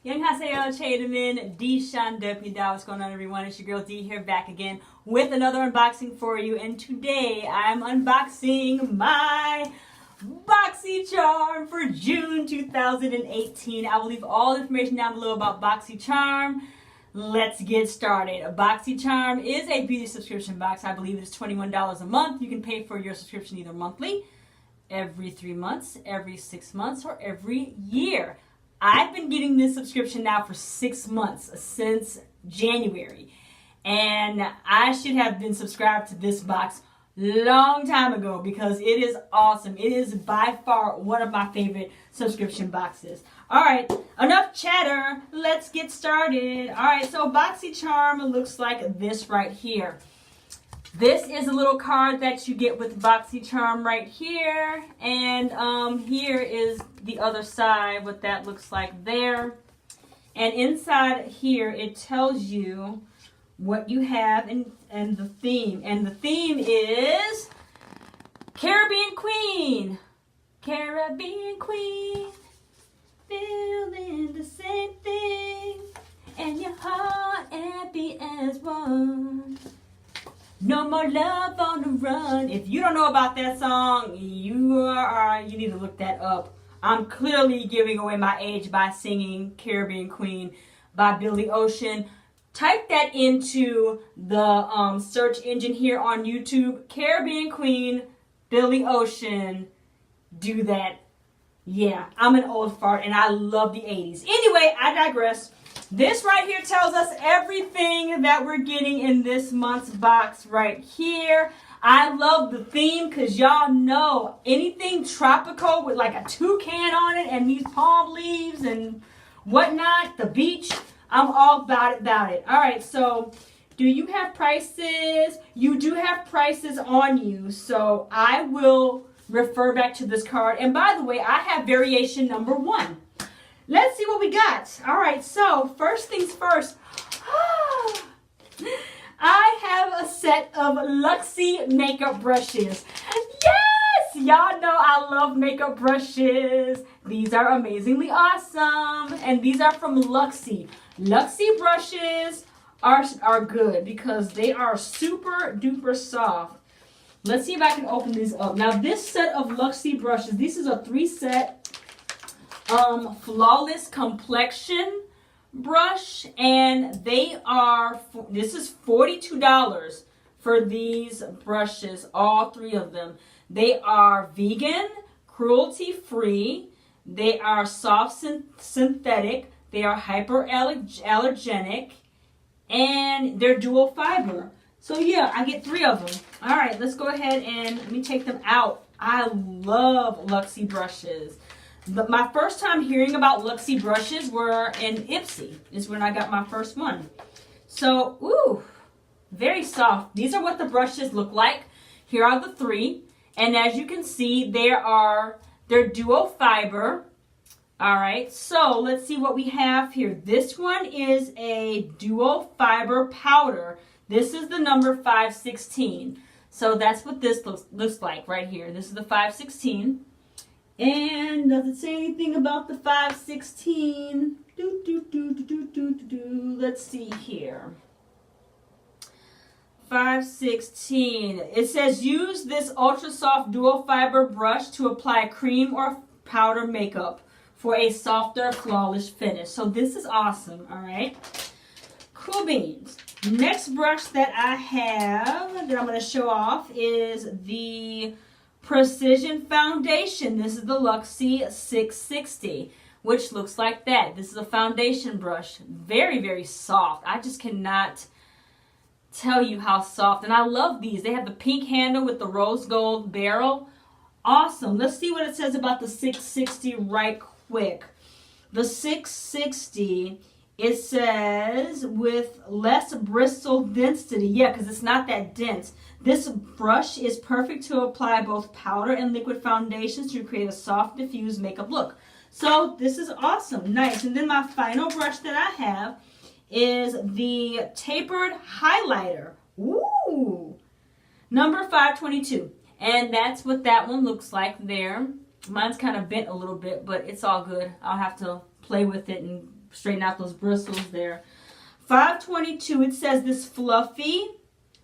안녕하세요, Chademin, D Shandepida. What's going on, everyone? It's your girl D here, back again with another unboxing for you. And today I'm unboxing my BoxyCharm for June 2018. I will leave all the information down below about BoxyCharm. Let's get started. BoxyCharm is a beauty subscription box. I believe it's $21 a month. You can pay for your subscription either monthly, every 3 months, every 6 months, or every year. I've been getting this subscription now for 6 months, since January. And I should have been subscribed to this box long time ago because it is awesome. It is by far one of my favorite subscription boxes. All right, enough chatter. Let's get started. All right, so BoxyCharm looks like this right here. This is a little card that you get with BoxyCharm right here. And here is the other side, what that looks like there. And inside here, it tells you what you have and the theme. And the theme is Caribbean Queen. Caribbean Queen, feeling the same thing. And your heart and beat as one. No more love on the run. If you don't know about that song, you need to look that up. I'm clearly giving away my age by singing Caribbean Queen by Billy Ocean. Type that into the search engine here on YouTube. Caribbean Queen, Billy Ocean. Do that. Yeah, I'm an old fart and I love the 80s. Anyway, I digress. This right here tells us everything that we're getting in this month's box right here. I love the theme because y'all know anything tropical with like a toucan on it and these palm leaves and whatnot, the beach, I'm all about it. All right, so do you have prices? You do have prices on you, so I will refer back to this card. And by the way, I have variation number 1. Let's see what we got. All right, so first things first. I have a set of Luxie makeup brushes. Yes! Y'all know I love makeup brushes. These are amazingly awesome. And these are from Luxie. Luxie brushes are good because they are super duper soft. Let's see if I can open these up. Now this set of Luxie brushes, this is a 3-set flawless complexion brush, and they are, this is $42 for these brushes, all 3 of them. They are vegan, cruelty free, they are soft synthetic, they are hyperallergenic, and they're dual fiber. So yeah, I get 3 of them. All right, let's go ahead and let me take them out. I love Luxie brushes. But my first time hearing about Luxie brushes were in Ipsy. Is when I got my first one. So, ooh, very soft. These are what the brushes look like. Here are the 3. And as you can see, they're duo fiber. All right, so let's see what we have here. This one is a duo fiber powder. This is the number 516. So that's what this looks like right here. This is the 516. And does it say anything about the 516? Let's see here. 516. It says use this ultra soft dual fiber brush to apply cream or powder makeup for a softer, flawless finish. So this is awesome, all right? Cool beans. Next brush that I have that I'm going to show off is the Precision Foundation. This is the Luxie 660, which looks like that. This is a foundation brush. Very, very soft. I just cannot tell you how soft. And I love these. They have the pink handle with the rose gold barrel. Awesome. Let's see what it says about the 660 right quick. The 660, it says with less bristle density. Yeah, because it's not that dense. This brush is perfect to apply both powder and liquid foundations to create a soft, diffused makeup look. So this is awesome. Nice. And then my final brush that I have is the tapered highlighter. Ooh. Number 522. And that's what that one looks like there. Mine's kind of bent a little bit, but it's all good. I'll have to play with it and straighten out those bristles there. $5.22. It says this fluffy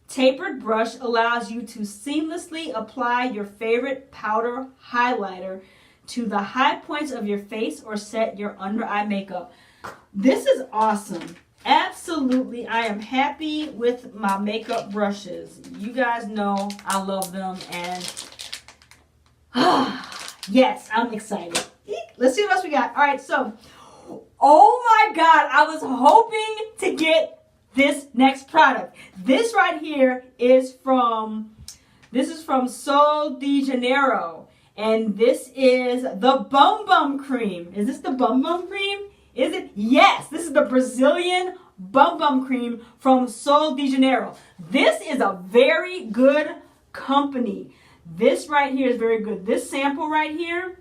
tapered brush allows you to seamlessly apply your favorite powder highlighter to the high points of your face or set your under eye makeup. This is awesome. Absolutely, I am happy with my makeup brushes. You guys know I love them, and yes, I'm excited. Let's see what else we got. All right, so, oh my God, I was hoping to get this next product. This right here is from Sol de Janeiro, and this is the Bum Bum Cream. Is this the Bum Bum Cream? Is it? Yes, this is the Brazilian Bum Bum Cream from Sol de Janeiro. This is a very good company. This right here is very good. This sample right here,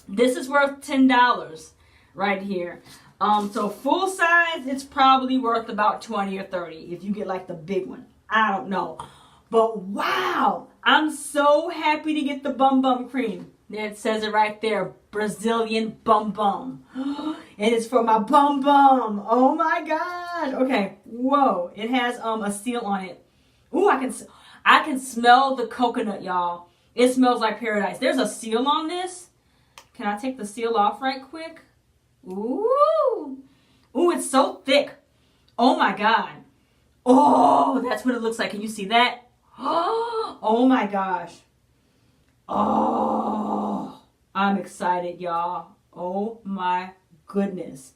this is worth $10 right here. So full size, it's probably worth about 20 or 30 if you get like the big one. I don't know. But wow, I'm so happy to get the Bum Bum Cream. There it says it right there, Brazilian Bum Bum. And it's for my bum bum. Oh my God. Okay, whoa. It has a seal on it. Ooh, I can smell the coconut, y'all. It smells like paradise. There's a seal on this. Can I take the seal off right quick? Ooh. Ooh, it's so thick. Oh my God. Oh, that's what it looks like. Can you see that? Oh my gosh. Oh, I'm excited, y'all. Oh my goodness.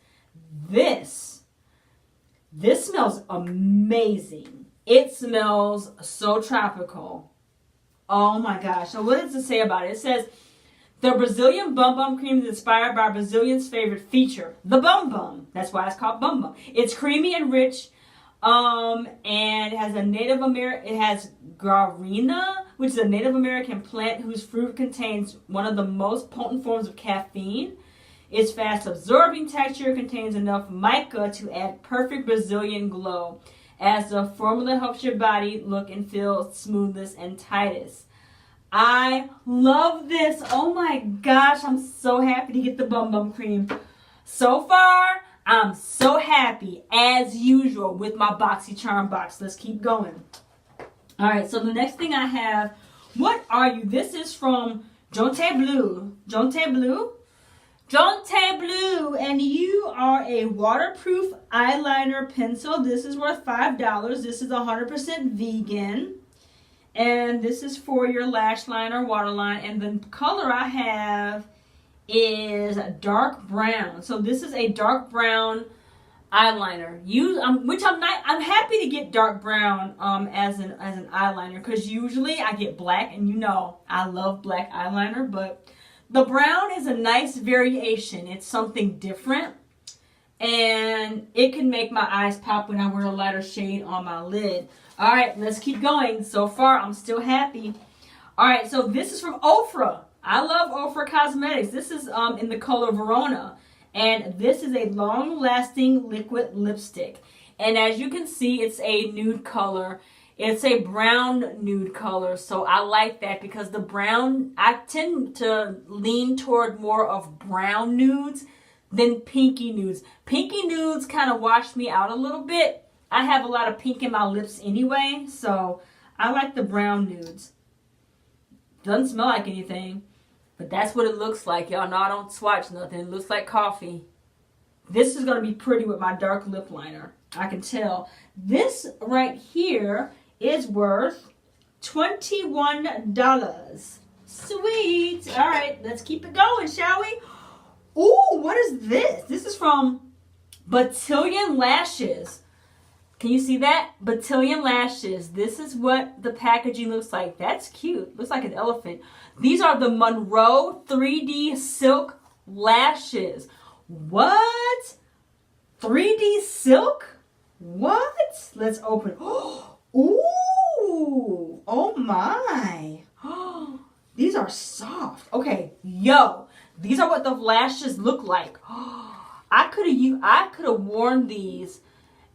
This smells amazing. It smells so tropical. Oh my gosh. So what does it say about it? It says, the Brazilian Bum Bum Cream is inspired by Brazilians' favorite feature, the Bum Bum. That's why it's called Bum Bum. It's creamy and rich, and it has it has guarina, which is a Native American plant whose fruit contains one of the most potent forms of caffeine. Its fast absorbing texture contains enough mica to add perfect Brazilian glow, as the formula helps your body look and feel smoothness and tightness. I love this. Oh my gosh, I'm so happy to get the Bum Bum Cream. So far, I'm so happy, as usual, with my BoxyCharm box. Let's keep going. All right, so the next thing I have, what are you? This is from Jonte Blue. Jonte Blue? Jonte Blue, and you are a waterproof eyeliner pencil. This is worth $5. This is 100% vegan. And this is for your lash line or waterline. And the color I have is dark brown. So this is a dark brown eyeliner. I'm happy to get dark brown as an eyeliner, because usually I get black, and you know I love black eyeliner, but the brown is a nice variation. It's something different, and it can make my eyes pop when I wear a lighter shade on my lid. All right, let's keep going. So far, I'm still happy. All right, so this is from Ofra. I love Ofra Cosmetics. This is in the color Verona, and this is a long-lasting liquid lipstick. And as you can see, it's a nude color. It's a brown nude color, so I like that, because the brown, I tend to lean toward more of brown nudes than pinky nudes. Pinky nudes kind of wash me out a little bit. I have a lot of pink in my lips anyway, so I like the brown nudes. Doesn't smell like anything, but that's what it looks like. Y'all know I don't swatch nothing. It looks like coffee. This is going to be pretty with my dark lip liner. I can tell. This right here is worth $21. Sweet. All right, let's keep it going, shall we? Ooh, what is this? This is from Batillion Lashes. Can you see that? Batillion Lashes. This is what the packaging looks like. That's cute. Looks like an elephant. These are the Monroe 3D Silk Lashes. What? 3D silk? What? Let's open. Ooh. Oh my. These are soft. Okay. Yo. These are what the lashes look like. I could have worn these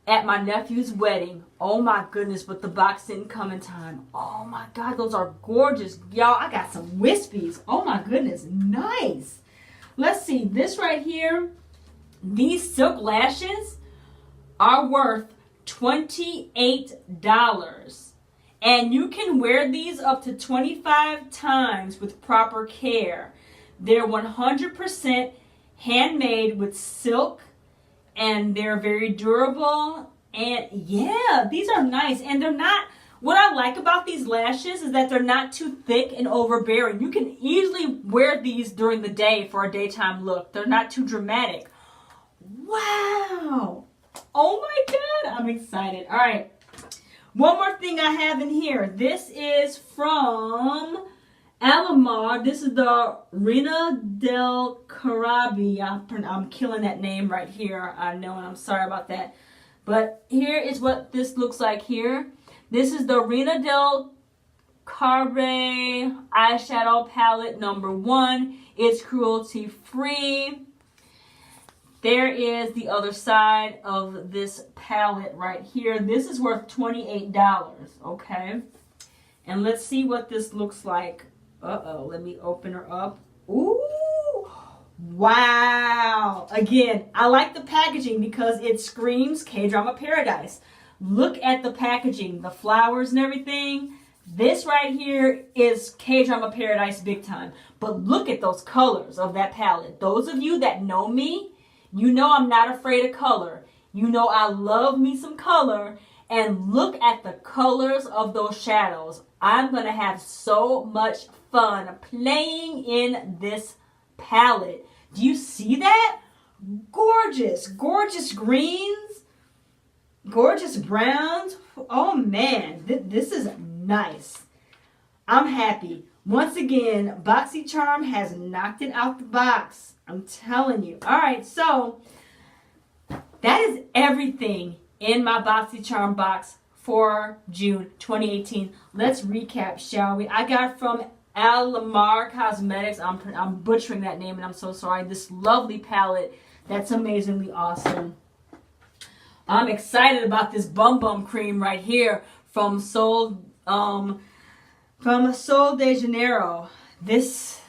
at my nephew's wedding. Oh my goodness, but the box didn't come in time. Oh my God, those are gorgeous. Y'all, I got some wispies. Oh my goodness, nice. Let's see, this right here these silk lashes are worth $28. And you can wear these up to 25 times with proper care. They're 100% handmade with silk, and they're very durable. And yeah, these are nice. And they're not, what I like about these lashes is that they're not too thick and overbearing. You can easily wear these during the day for a daytime look. They're not too dramatic. Wow. Oh my God, I'm excited. All right. One more thing I have in here. This is from Eyeliner. This is the Rena del Caribe. I'm killing that name right here. I know, and I'm sorry about that. But here is what this looks like here. This is the Rena del Caribe eyeshadow palette number 1. It's cruelty free. There is the other side of this palette right here. This is worth $28, okay? And let's see what this looks like. Uh-oh, let me open her up. Ooh, wow. Again, I like the packaging because it screams K-Drama Paradise. Look at the packaging, the flowers and everything. This right here is K-Drama Paradise big time. But look at those colors of that palette. Those of you that know me, you know I'm not afraid of color. You know I love me some color. And look at the colors of those shadows. I'm going to have so much fun playing in this palette. Do you see that? Gorgeous. Gorgeous greens. Gorgeous browns. Oh man, this is nice. I'm happy. Once again, BoxyCharm has knocked it out the box. I'm telling you. All right, so that is everything in my BoxyCharm box for June 2018. Let's recap, shall we? I got from Eyeliner Cosmetics. I'm butchering that name, and I'm so sorry. This lovely palette that's amazingly awesome. I'm excited about this Bum Bum cream right here from Sol de Janeiro. This,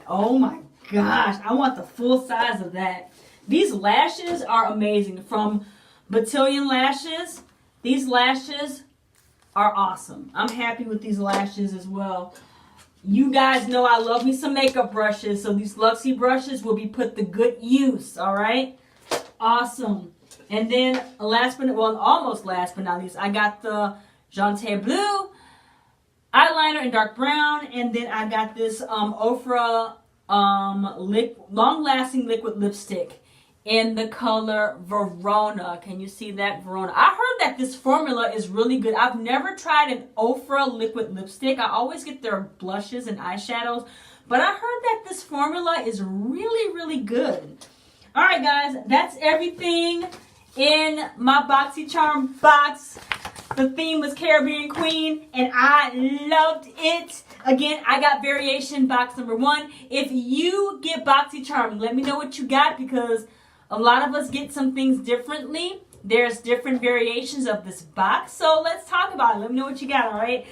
oh my gosh, I want the full size of that. These lashes are amazing. From Batillion Lashes, these lashes are awesome. I'm happy with these lashes as well. You guys know I love me some makeup brushes, so these Luxie brushes will be put to good use, all right? Awesome. And then almost last but not least, I got the Jante Blue eyeliner in dark brown, and then I got this Ofra long-lasting liquid lipstick in the color Verona. Can you see that? Verona. I heard that this formula is really good. I've never tried an Ofra liquid lipstick. I always get their blushes and eyeshadows, but I heard that this formula is really, really good. All right, guys, that's everything in my BoxyCharm box. The theme was Caribbean Queen, and I loved it. Again, I got variation box number 1. If you get BoxyCharm, let me know what you got, because a lot of us get some things differently. There's different variations of this box, so let's talk about it. Let me know what you got, all right?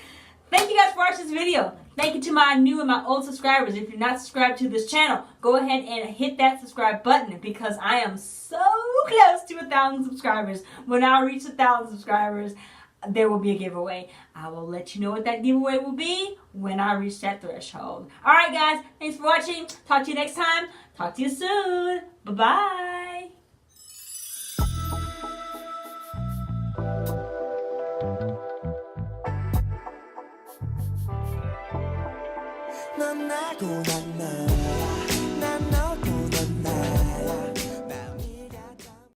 Thank you guys for watching this video. Thank you to my new and my old subscribers. If you're not subscribed to this channel, go ahead and hit that subscribe button, because I am so close to 1,000 subscribers. When I reach 1,000 subscribers, there will be a giveaway. I will let you know what that giveaway will be when I reach that threshold. All right, guys. Thanks for watching. Talk to you next time. Talk to you soon. Bye-bye. 넌 나고 난 나